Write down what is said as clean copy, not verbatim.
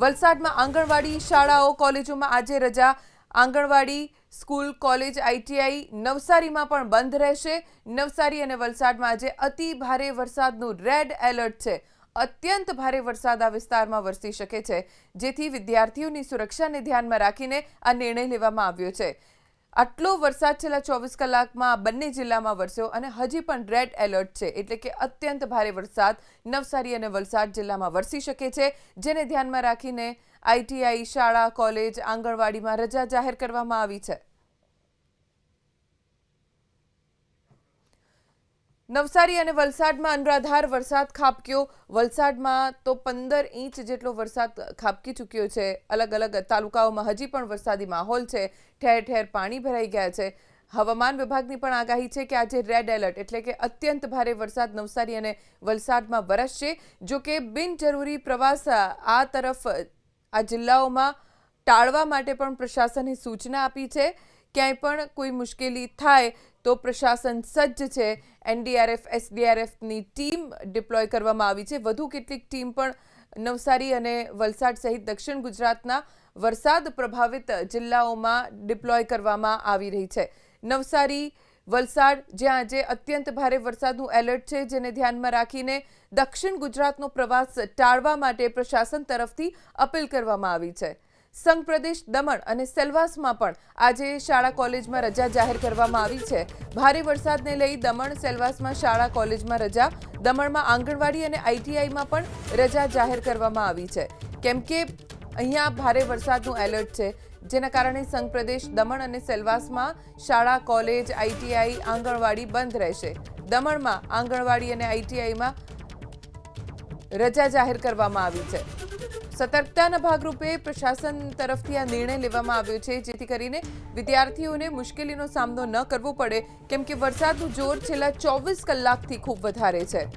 વલસાડમાં આંગણવાડી શાળાઓ કોલેજોમાં આજે રજા. આંગણવાડી સ્કૂલ કોલેજ આઈટીઆઈ નવસારીમાં પણ બંધ રહેશે. નવસારી અને વલસાડમાં આજે અતિ ભારે વરસાદનું રેડ એલર્ટ છે. અત્યંત ભારે વરસાદ આ વિસ્તારમાં વરસી શકે છે, જેથી વિદ્યાર્થીઓની સુરક્ષાને ધ્યાનમાં રાખીને આ નિર્ણય લેવામાં આવ્યો છે. આટલો વરસાદ છેલ્લા 24 કલાકમાં આ બંને જિલ્લામાં વરસ્યો અને હજી પણ રેડ એલર્ટ છે, એટલે કે અત્યંત ભારે વરસાદ નવસારી અને વલસાડ જિલ્લામાં વરસી શકે છે, જેને ધ્યાનમાં રાખીને આઈટીઆઈ શાળા કોલેજ આંગણવાડીમાં રજા જાહેર કરવામાં આવી છે. નવસારી અને વલસાડમાં અનરાધાર વરસાદ ખાબક્યો. વલસાડમાં તો 15 ઇંચ જેટલો વરસાદ ખાબકી ચૂક્યો છે. અલગ અલગ તાલુકાઓમાં હજી પણ વરસાદી માહોલ છે. ઠેર ઠેર પાણી ભરાઈ ગયા છે. હવામાન વિભાગની પણ આગાહી છે કે આજે રેડ એલર્ટ એટલે કે અત્યંત ભારે વરસાદ નવસારી અને વલસાડમાં વરસશે. જો કે બિનજરૂરી પ્રવાસ આ તરફ આ જિલ્લાઓમાં ટાળવા માટે પણ પ્રશાસને સૂચના આપી છે. ક્યાંય પણ કોઈ મુશ્કેલી થાય તો પ્રશાસન સજ્જ છે. એનડીઆરએફ એસડીઆરએફની ટીમ ડિપ્લોય કરવામાં આવી છે. વધુ કેટલીક ટીમ પણ નવસારી અને વલસાડ સહિત દક્ષિણ ગુજરાતના વરસાદ પ્રભાવિત જિલ્લાઓમાં ડિપ્લોય કરવામાં આવી રહી છે. નવસારી વલસાડ જ્યાં આજે અત્યંત ભારે વરસાદનું એલર્ટ છે, જેને ધ્યાનમાં રાખીને દક્ષિણ ગુજરાતનો પ્રવાસ ટાળવા માટે પ્રશાસન તરફથી અપીલ કરવામાં આવી છે. સંઘ પ્રદેશ દમણ અને સેલવાસમાં પણ આજે શાળા કોલેજમાં રજા જાહેર કરવામાં આવી છે. ભારે વરસાદને લઈ દમણ સેલવાસમાં શાળા કોલેજમાં રજા. દમણમાં આંગણવાડી અને આઈટીઆઈમાં પણ રજા જાહેર કરવામાં આવી છે, કેમ કે અહીંયા ભારે વરસાદનું એલર્ટ છે, જેના કારણે સંઘ પ્રદેશ દમણ અને સેલવાસમાં શાળા કોલેજ આઈટીઆઈ આંગણવાડી બંધ રહેશે. દમણમાં આંગણવાડી અને આઈટીઆઈમાં રજા જાહેર કરવામાં આવી છે. સતર્કતાના ભાગરૂપે પ્રશાસન તરફથી આ નિર્ણય લેવામાં આવ્યો છે, જેથી કરીને વિદ્યાર્થીઓને મુશ્કેલીનો સામનો ન કરવો પડે, કેમ કે વરસાદનું જોર છેલ્લા 24 કલાકથી ખૂબ વધારે છે.